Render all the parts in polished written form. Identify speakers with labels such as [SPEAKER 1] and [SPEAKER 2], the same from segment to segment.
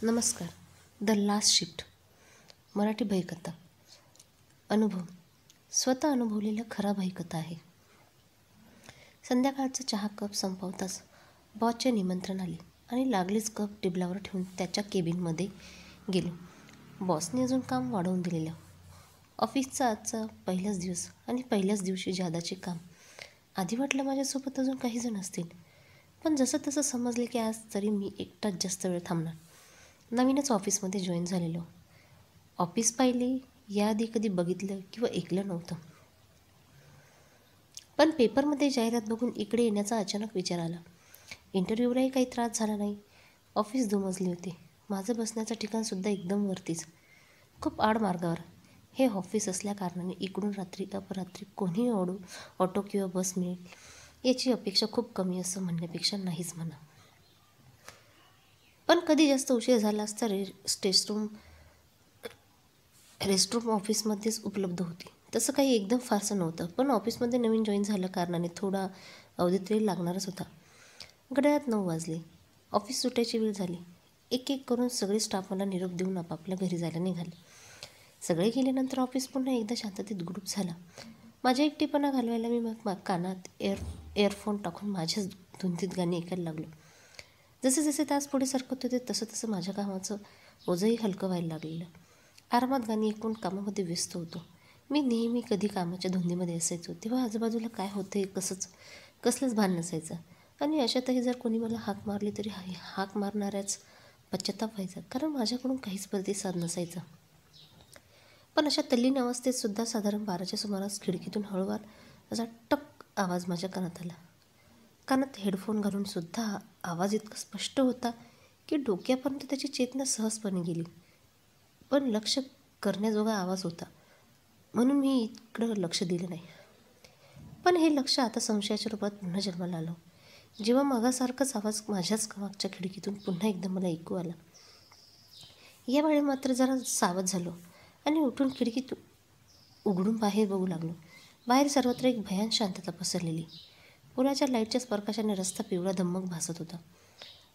[SPEAKER 1] नमस्कार. The last shift Marathi भयकथा. अनुभव. स्वतः अनुभवलेला खरा भयकथा आहे. संध्याकाळचा चहा कप संपवताच बॉसचे निमंत्रण आले आणि लागलीच कप टेबलावर ठेवून त्याच्या केबिनमध्ये गेलो. बॉसने अजून काम वाढवून दिलेलं. ऑफिसचा आजचा पहिलाच दिवस आणि पहिल्याच दिवशी जादाचे काम. आधी वाटलं माझ्यासोबत अजून काही जण असतील, पण जसं तसं समजले की आज तरी मी एकटाच जास्त वेळ थांबणार. नवीनच ऑफिसमध्ये जॉईन झालेलो. ऑफिस पाहिली याआधी कधी बघितलं किंवा ऐकलं नव्हतं, पण पेपरमध्ये जाहिरात बघून इकडे येण्याचा अचानक विचार आला. इंटरव्ह्यूलाही काही त्रास झाला नाही. ऑफिस दुमजले होते. माझं बसण्याचं ठिकाणसुद्धा एकदम वरतीच, खूप आड मार्गावर. हे ऑफिस असल्या कारणाने इकडून रात्री अपरात्री कोणीही ऑटो किंवा बस मिळेल याची अपेक्षा खूप कमी असं म्हणण्यापेक्षा नाहीच म्हणा. पण कधी जास्त उशीर झाला असता रेस्टरूम ऑफिसमध्येच उपलब्ध होती. तसं काही एकदम फारसं नव्हतं, पण ऑफिसमध्ये नवीन जॉईन झाल्या कारणाने थोडा अवधी तरी लागणारच होता. घड्याळात 9 वाजले. ऑफिस सुटायची वेळ झाली. एक एक करून सगळे स्टाफ मला निरोप देऊन आपापल्या घरी जायला निघाले. सगळे गेल्यानंतर ऑफिस पुन्हा एकदा शांततेत गुडूप झाला. माझ्या एकटेपणा घालवायला मी मग कानात इयरफोन टाकून माझ्याच धुंदीत गाणी ऐकायला लागलो. जसे जसे तास पुढे सरकत होते तसं तसं माझ्या कामाचं ओझंही हलकं व्हायला लागलेलं. आरामात गाणी ऐकून कामामध्ये व्यस्त होतो. मी नेहमी कधी कामाच्या धुंदीमध्ये असायचो तेव्हा आजूबाजूला काय होते कसलंच भान नसायचं. आणि अशातही जर कोणी मला हाक मारली तरी हाक मारणाऱ्याच पश्चाताप व्हायचा, कारण माझ्याकडून काहीच प्रतिसाद नसायचा. पण अशा तल्लीन अवस्थेत सुद्धा साधारण 12च्या सुमारास खिडकीतून हळूवार असा टक आवाज माझ्या कानात आला. कानात हेडफोन घालून सुद्धा आवाज इतका स्पष्ट होता की डोक्यापर्यंत त्याची चेतना सहजपणे गेली. पण लक्ष करण्याजोगा आवाज होता म्हणून मी इकडं लक्ष दिलं नाही. पण हे लक्ष आता संशयाच्या रूपात पुन्हा जन्माला आलं जेव्हा मागासारखाच आवाज माझ्याच मागच्या खिडकीतून पुन्हा एकदा मला ऐकू आला. यावेळी मात्र जरा सावध झालो आणि उठून खिडकीत उघडून बाहेर बघू लागलो. बाहेर सर्वत्र एक भयान शांतता पसरलेली. पुलाच्या लाईटच्या प्रकाशाने रस्ता पिवळा धम्मक भासत होता.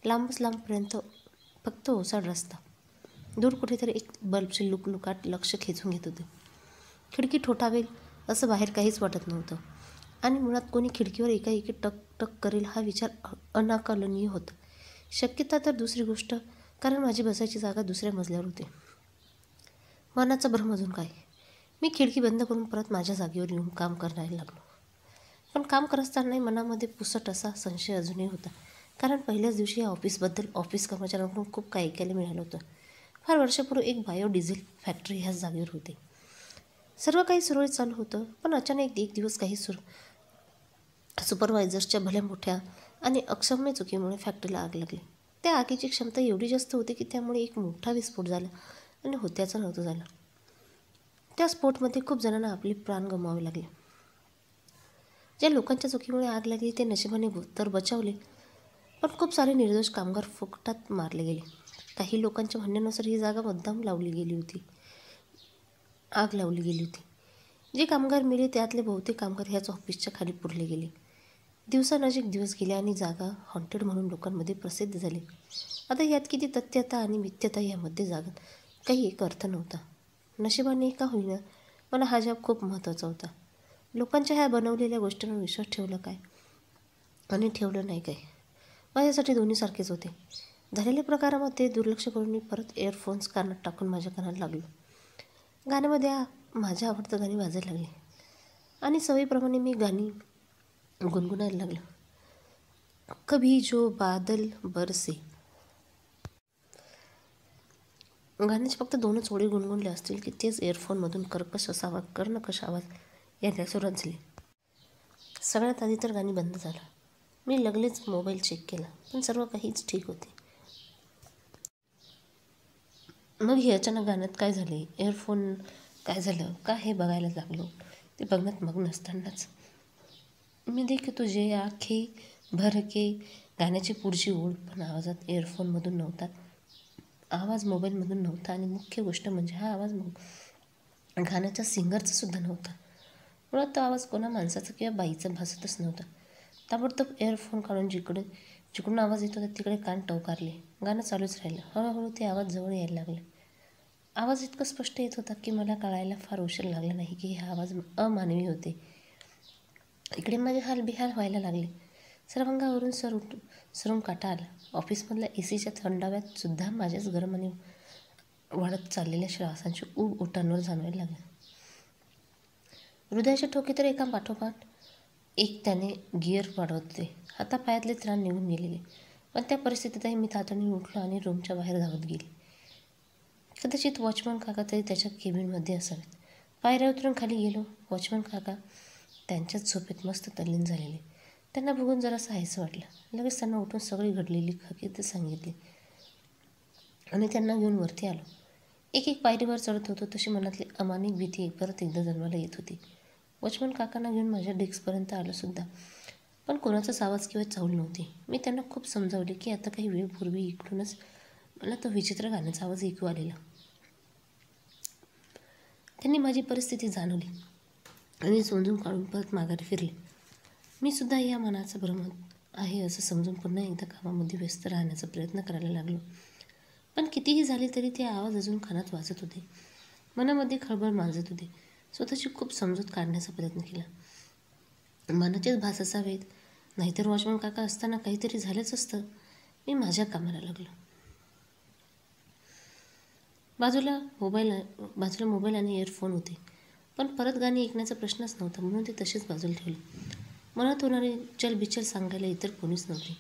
[SPEAKER 1] लांबच लांबपर्यंत फक्त ओसाड रस्ता. दूर कुठेतरी एक बल्बचे लुकलुकाट लक्ष खेचून घेत होते. खिडकी ठोठावेल असं बाहेर काहीच वाटत नव्हतं आणि मुळात कोणी खिडकीवर एकाएकी टक टक करेल हा विचार अनाकलनीय होता. शक्यता तर दुसरी गोष्ट, कारण माझी बसायची जागा दुसऱ्या मजल्यावर होती. मनाचा भ्रम अजून काय. मी खिडकी बंद करून परत माझ्या जागेवर येऊन काम करायला लागलो. पण काम करत असतानाही मनामध्ये पुसट असा संशय अजूनही होता, कारण पहिल्याच दिवशी या ऑफिसबद्दल ऑफिस कर्मचाऱ्यांकडून खूप काही ऐकायला मिळालं होतं. फार वर्षापूर्वी एक बायोडिझेल फॅक्टरी ह्याच जागेवर होती. सर्व काही सुरळीत चालू होतं, पण अचानक एक दिवस काही सुपरवायझर्सच्या भल्या मोठ्या आणि अक्षम्य चुकीमुळे फॅक्टरीला आग लागली. त्या आगीची क्षमता एवढी जास्त होती की त्यामुळे एक मोठा विस्फोट झाला आणि होत्याचं नव्हतं झालं. त्या स्फोटमध्ये खूप जणांना आपले प्राण गमवावे लागले. ज्या लोकांच्या चुकीमुळे आग लागली ते नशिबाने तर बचावले, पण खूप सारे निर्दोष कामगार फुकटात मारले गेले. काही लोकांच्या म्हणण्यानुसार ही जागा मुद्दाम आग लावली गेली होती. जे कामगार मेले त्यातले बहुतेक कामगार ह्याच ऑफिसच्या खाली पुरले गेले. दिवसानजीक दिवस गेले आणि जागा हॉन्टेड म्हणून लोकांमध्ये प्रसिद्ध झाली. आता यात किती तथ्यता आणि मिथ्यता यामध्ये जागत काही एक अर्थ नव्हता. नशिबाने का होईना मला हा जॉब खूप महत्त्वाचा होता. लोकांच्या ह्या बनवलेल्या गोष्टींवर विश्वास ठेवला काय आणि ठेवलं नाही काय, माझ्यासाठी दोन्ही सारखेच होते. झालेल्या प्रकारामध्ये दुर्लक्ष करून मी परत इयरफोन्स कानात टाकून माझ्या कानाला लागलो. गाण्यामध्ये माझ्या आवडतं गाणी वाजायला लागले आणि सवयीप्रमाणे मी गाणी गुणगुणायला लागलो. कभी जो बादल बरसे. गाण्याचे फक्त 2च ओळी गुणगुणले असतील की तेच इयरफोनमधून कर्णकश आवाज यायला सुरुवात झाली. सगळ्यात आधी तर गाणी बंद झालं. मी लगेच मोबाईल चेक केला, पण सर्व काहीच ठीक होते. मग हे अचानक गाण्यात काय झाले, इयरफोन काय झालं का हे बघायला लागलो. ते बघण्यात मग्न असतानाच मी देखे तुझे आखे भर के गाण्याची पुढची ओळ पण आवाजात इयरफोनमधून नव्हता. आवाज मोबाईलमधून नव्हता आणि मुख्य गोष्ट म्हणजे हा आवाज गाण्याच्या सिंगरचा सुद्धा नव्हता. मुळात तो आवाज कोणा माणसाचा किंवा बाईचा भासतच नव्हता. ताबडतोब इयरफोन काढून जिकडे जिकडून आवाज येत होता तिकडे कान टवकारले. गाणं चालूच राहिलं. हळूहळू ते आवाज जवळ यायला लागले. आवाज इतका स्पष्ट येत होता की मला कळायला फार उशीर लागला नाही की हे आवाज अमानवी होते. इकडे माझे हालबिहाल व्हायला लागले. सर्वांगावरून सरून काटा आला. ऑफिसमधल्या एसीच्या थंडाव्यात सुद्धा माझ्याच गरम आणि वाढत चाललेल्या श्वासांची ऊब ओठांवर जाणवायला लागली. हृदयाचे ठोके तर एका पाठोपाठ एक त्याने गिअर वाढवत होते. हातापायातले त्राण निघून गेलेले. पण त्या परिस्थितीतही मी तातडीने उठलो आणि रूमच्या बाहेर धावत गेले. कदाचित वॉचमन काका तरी त्याच्या केबिनमध्ये असावेत. पायऱ्या उतरून खाली गेलो. वॉचमन काका त्यांच्याच झोपेत मस्त तल्लीन झालेले. त्यांना बघून जरासं हायसं वाटलं. लगेच त्यांना उठून सगळी घडलेली हकीकत सांगितली आणि त्यांना घेऊन वरती आलो. एक एक पायरीवर चढत होतो तशी मनातली अमानिक भीती परत एकदा जन्माला येत होती. वॉचमन काकांना घेऊन माझ्या डेस्कपर्यंत आलो सुद्धा, पण कोणाचाच आवाज किंवा चाहूल नव्हती. मी त्यांना खूप समजावले की आता काही वेळपूर्वी इकडूनच मला तो विचित्र गाण्याचा आवाज ऐकू आलेला. त्यांनी माझी परिस्थिती जाणवली आणि समजून काढून परत माघारी फिरले. मी सुद्धा या मनाचा भ्रम आहे असं समजून पुन्हा एकदा कामामध्ये व्यस्त राहण्याचा प्रयत्न करायला लागलो. पण कितीही झाले तरी ते आवाज अजून कानात वाजत होते. मनामध्ये खळबळ माजत होते. स्वतःची खूप समजूत काढण्याचा प्रयत्न केला. मनाचेच भास असावेत, नाहीतर वॉचमन काका असताना काहीतरी झालंच असतं. मी माझ्या कामाला लागलो. बाजूला मोबाईल आणि इयरफोन होते, पण परत गाणी ऐकण्याचा प्रश्नच नव्हता, म्हणून ते तसेच बाजूला ठेवले. मनात होणारी चलबिचल सांगायला इतर कोणीच नव्हते.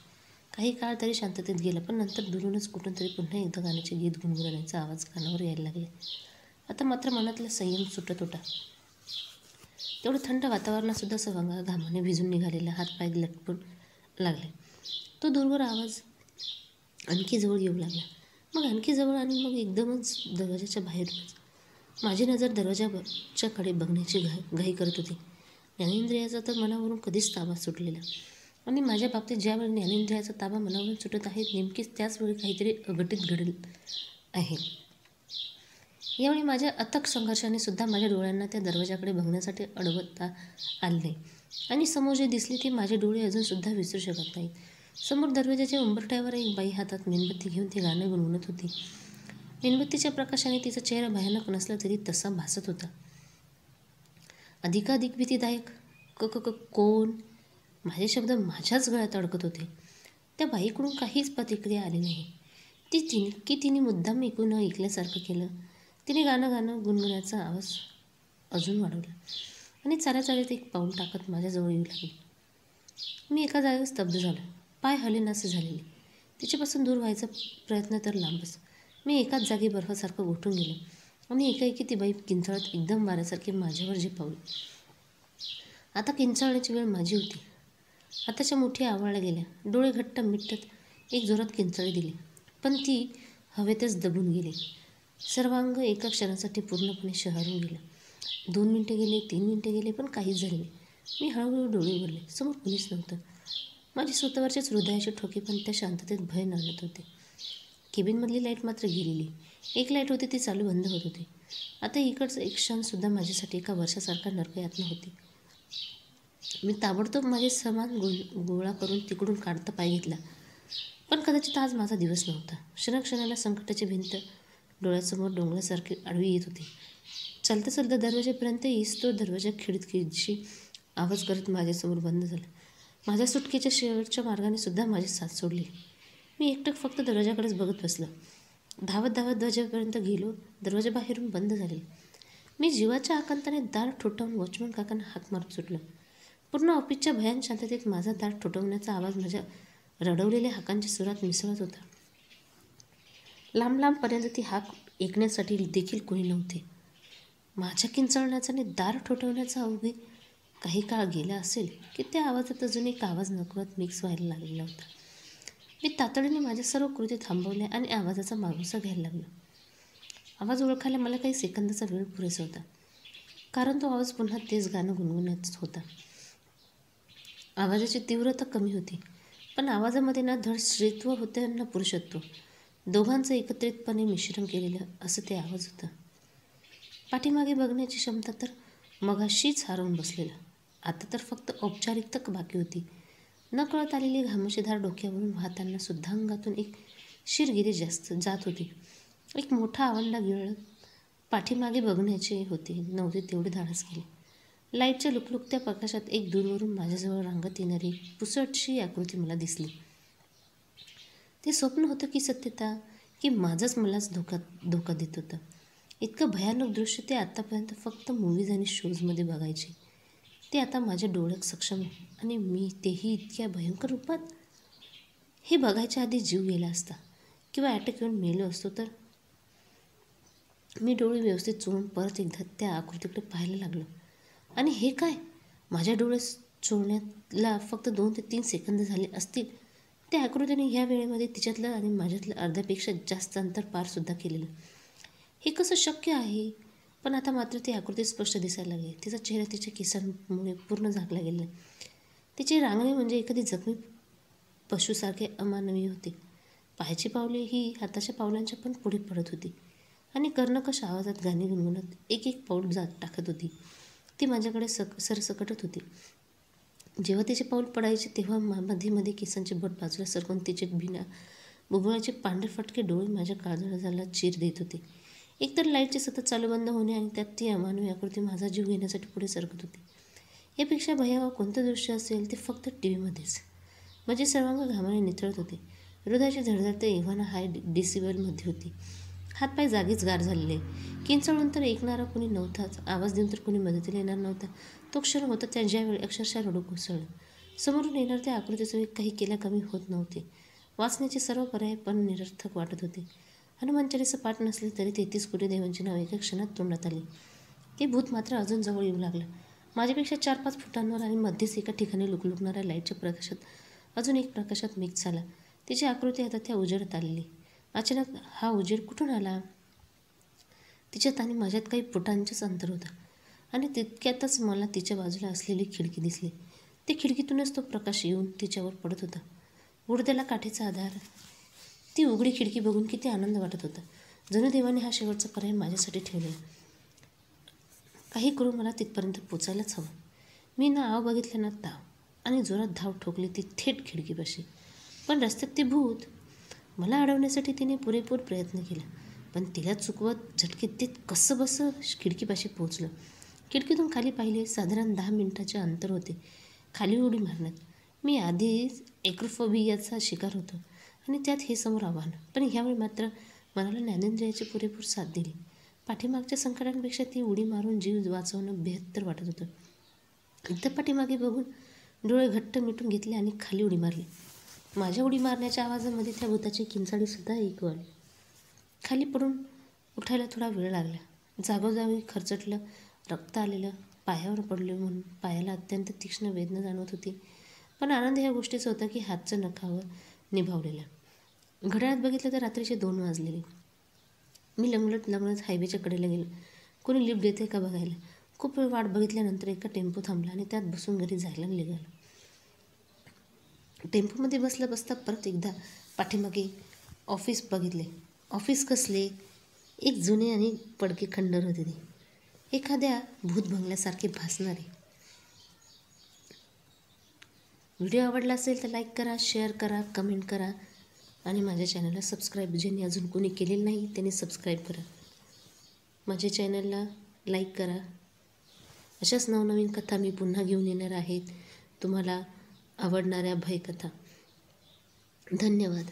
[SPEAKER 1] काही काळ तरी शांततेत गेला, पण नंतर दुरूनच कुठून तरी पुन्हा एकदा गाण्याचे गीत गुणगुणण्याचा आवाज कानावर यायला लागले. आता मात्र मनातला संयम सुटत होता. तेवढं थंड वातावरणातसुद्धा सवंगा घामाने भिजून निघालेला हातपाय लटकून लागले. तो दूरवर आवाज आणखी जवळ येऊ लागला. मग आणखी जवळ आणि मग एकदमच दरवाजाच्या बाहेरूनच. माझी नजर दरवाजाच्या कडे बघण्याची घाई करत होती. ज्ञानेंद्रियाचा तर मनावरून कधीच ताबा सुटलेला आणि माझ्या बाबतीत ज्यावेळी ज्ञानेंद्रियाचा ताबा मनावरून सुटत आहे नेमकीच त्याच वेळी काहीतरी अघटित घडत आहे. यावेळी माझ्या अथक संघर्षाने सुद्धा माझ्या डोळ्यांना त्या दरवाजाकडे बघण्यासाठी अडवता आले नाही आणि समोर जे दिसले ते माझे डोळे अजूनसुद्धा विसरू शकत नाहीत. समोर दरवाजाच्या उंबरठ्यावर एक बाई हातात मेणबत्ती घेऊन ते गाणं गुणगुणत होती. मेणबत्तीच्या प्रकाशाने तिचा चेहरा भयानक नसला तरी तसा भासत होता. अधिकाधिक भीतीदायक. कोण? माझे शब्द माझ्याच गळ्यात अडकत होते. त्या बाईकडून काहीच प्रतिक्रिया आली नाही. तिने मुद्दाम ऐकून न ऐकल्यासारखं केलं. तिने गाणं गुणगुण्याचा आवाज अजून वाढवला आणि चालत एक पाऊल टाकत माझ्याजवळ येऊ लागली. मी एका जागेवर स्तब्ध झालो. पाय हलेनासे झालेले. तिच्यापासून दूर व्हायचा प्रयत्न तर लांबच. मी एकाच जागी बर्फासारखं गोठून गेलो आणि एकाएकी ती बाई किंचाळत एकदम वाऱ्यासारखी माझ्यावर झेपावली. आता किंचाळण्याची वेळ माझी होती. हाताच्या मुठी आवळल्या गेल्या. डोळे घट्ट मिटत एक जोरात किंचाळी दिली, पण ती हवेतच दबून गेली. सर्वांग एका क्षणासाठी पूर्णपणे शहारून गेलं. 2 मिनिटे गेले, 3 मिनिटे गेले, पण काहीच झाले नाही. मी हळूहळू डोळे उघडले. समोर कुणीच नव्हतं. माझे स्वतःवरचेच हृदयाचे ठोके पण त्या शांततेत भय नांदत होते. केबिनमधली लाईट मात्र गेलेली. एक लाईट होती ती चालू बंद होत होती. आता इकडचं एक क्षणसुद्धा माझ्यासाठी एका वर्षासारखा नरकयातना होती. मी ताबडतोब माझे सामान गोळा करून तिकडून काढता पाय घेतला. पण कदाचित आज माझा दिवस नव्हता. क्षणाक्षणाला संकटाची भिंत डोळ्यासमोर डोंगरासारखी आडवी येत होती. चालता दरवाजापर्यंत येईस तो दरवाजा खिडखिडशी आवाज करत माझ्यासमोर बंद झाला. माझ्या सुटकेच्या शेवटच्या मार्गाने सुद्धा माझी साथ सोडली. मी एकटक फक्त दरवाजाकडेच बघत बसलो. धावत दरवाजापर्यंत गेलो. दरवाजा बाहेरून बंद झालेला. मी जीवाच्या आकांताने दार ठोठावून वॉचमन काकांना हाक मारत सुटलो. पूर्ण ऑफिसच्या भयान शांततेत माझा दार ठोठावण्याचा आवाज माझ्या रडवलेल्या हाकांच्या सुरात मिसळत होता. लांबपर्यंत ती हाक ऐकण्यासाठी देखील कोणी नव्हते. माझ्या किंचाळण्याचा आणि दार ठोठावण्याचा अवघी काही काळ गेला असेल की त्या आवाजात अजून एक आवाज नकळत मिक्स व्हायला लागलेला होता. मी तातडीने माझ्या सर्व कृती थांबवल्या आणि आवाजाचा मागोसा घ्यायला लागलो. आवाज ओळखायला मला काही सेकंदाचा वेळ पुरेसा होता, कारण तो आवाज पुन्हा तेच गाणं गुणगुणत होता. आवाजाची तीव्रता कमी होती, पण आवाजामध्ये ना धड स्त्रीत्व होते ना पुरुषत्व. दोघांचं एकत्रितपणे मिश्रण केलेलं असं ते आवाज होता. पाठीमागे बघण्याची क्षमता तर मगाशीच हरवून बसलेला. आता तर फक्त औपचारिकता बाकी होती. नकळत आलेली घामोशीधार डोक्यावरून वाहताना सुद्धा अंगातून एक शिरगिरी जास्त जात होती. एक मोठा आवंडा गिळत पाठीमागे बघण्याचे होते, नव्हते तेवढे धाडस केले. लाईटच्या लुकलुकत्या प्रकाशात एक दूरवरून माझ्याजवळ रांगत येणारी पुसटशी आकृती मला दिसली. ते स्वप्न होतं की सत्यता, की माझंच मलाच धोका देत होतं. इतकं भयानक दृश्य ते आत्तापर्यंत फक्त मूव्हीज आणि शोजमध्ये बघायचे, ते आता माझ्या डोळ्यात सक्षम आणि मी तेही इतक्या भयंकर रूपात. हे बघायच्या आधी जीव गेला असता किंवा अटॅक येऊन मेलो असतो तर. मी डोळे व्यवस्थित चोळून परत एकदा त्या आकृतीकडे पाहायला लागलो. आणि हे काय? माझ्या डोळे चोळण्याला फक्त 2 ते 3 सेकंद झाले असतील. त्या आकृतीने ह्या वेळेमध्ये तिच्यातलं आणि माझ्यातलं अर्ध्यापेक्षा जास्त अंतर पारसुद्धा केलेलं. हे कसं शक्य आहे? पण आता मात्र ती आकृती स्पष्ट दिसायला लागली. तिचा चेहरा तिच्या केसांमुळे पूर्ण झाकला गेला. तिची रांगणे म्हणजे एखादी जखमी पशुसारखे अमानवी होते. पायाची पावले ही हाताच्या पावलांच्या पण पुढे पडत होती आणि कर्णकश आवाजात गाणी गुणगुणत एक एक पाऊल टाकत होती. ती माझ्याकडे सरसकटत होती. जेव्हा तिचे पाऊल पडायचे तेव्हा मध्ये मध्ये केसांचे बोट बाजूला सरकून तिचे बिना बुबुळाचे पांढरे फटके डोळे माझ्या काळजाला चीर देत होते. एकतर लाईटचे सतत चालू बंद होणे आणि त्यात ती अमानवी आकृती माझा जीव घेण्यासाठी पुढे सरकत होती. यापेक्षा भयावह कोणतं दृश्य असेल ते फक्त टी व्हीमध्येच. माझे सर्वांग घामाने निथळत होते. हृदयाची धडधड तर एव्हाना हाय डिसिबलमध्ये होती. हातपाय जागीच गार झालेले. किंचाळून तर ऐकणारा कोणी नव्हताच. आवाज देऊन तर कोणी मदतीला येणार नव्हता. तो क्षण होता त्या ज्यावेळी अक्षरशः रडू कोसळलं. समोरून येणार त्या आकृतीचे वेग काही केल्या कमी होत नव्हते. वाचण्याचे सर्व पर्याय पण निरर्थक वाटत होते. हनुमान चालीसा पाठ नसली तरी 33 कोटी देवांची नाव एका क्षणात तोंडात आली. ते भूत मात्र अजून जवळ येऊ लागलं. माझ्यापेक्षा 4-5 फुटांवर आणि मध्येच एका ठिकाणी लुकलुकणाऱ्या लाईटच्या प्रकाशात अजून एक प्रकाशात मिक्स झाला. तिची आकृती आता त्या उजेडात आलेली. अचानक हा उजेड कुठून आला? तिच्यात आणि माझ्यात काही फुटांचंच अंतर होतं. आणि तितक्यातच मला तिच्या बाजूला असलेली खिडकी दिसली. त्या खिडकीतूनच तो प्रकाश येऊन तिच्यावर पडत होता. गुडघ्याला काठीचा आधार. ती उघडी खिडकी बघून किती आनंद वाटत होता. जणू देवाने हा शेवटचा पर्याय माझ्यासाठी ठेवलेला. काही करून मला तिथपर्यंत पोचायलाच हवं. मी ना आव बघितलं ना ताव आणि जोरात धाव ठोकली ती थेट खिडकीपाशी. पण रस्त्यात ते भूत. मला अडवण्यासाठी तिने पुरेपूर प्रयत्न केला, पण तिला चुकवत झटके देत कसं बसं खिडकीपाशी पोहोचलं. खिडकीतून खाली पाहिले. साधारण 10 मिनिटाचे अंतर होते खाली उडी मारण्यात. मी आधीच एक्रोफोबियाचा शिकार होतो आणि त्यात हे समोर आव्हान. पण ह्यावेळी मात्र मनाला ज्ञानेंद्रियाची पुरेपूर साथ दिली. पाठीमागच्या संकटांपेक्षा ती उडी मारून जीव वाचवणं बेहत्तर वाटत होतं. एकदा पाठीमागे बघून डोळे घट्ट मिटून घेतले आणि खाली उडी मारली. माझ्या उडी मारण्याच्या आवाजामध्ये त्या भूताची किंचाळीसुद्धा ऐकू आली. खाली पडून उठायला थोडा वेळ लागला. जागोजागी खरचटलं, रक्त आलेलं. पायावर पडले म्हणून पायाला अत्यंत तीक्ष्ण वेदना जाणवत होती. पण आनंद ह्या गोष्टीचा होता की हातचं नखावर निभावलेला. घड्याळात बघितलं तर रात्रीचे 2 वाजलेले. मी लंगडत हायवेच्या कडेला गेलो. कोणी लिफ्ट देते का बघायला. खूप वेळ वाट बघितल्यानंतर एका टेम्पो थांबला आणि त्यात बसून घरी जायला निघालो. टेम्पोमध्ये बसता परत एकदा पाठीमागे ऑफिस बघितले. ऑफिस कसले? एक जुने आणि पडके खंडर होते ते. एखाद्या भूत बंगल्यासारखे भासणारे. व्हिडिओ आवडला असेल तर लाईक करा, शेअर करा, कमेंट करा आणि माझ्या चॅनलला सबस्क्राईब, ज्यांनी अजून कोणी केलेलं नाही त्यांनी सबस्क्राईब करा. माझ्या चॅनलला लाईक करा. अशाच नवनवीन कथा मी पुन्हा घेऊन येणार आहेत, तुम्हाला आवडणाऱ्या भयकथा. धन्यवाद.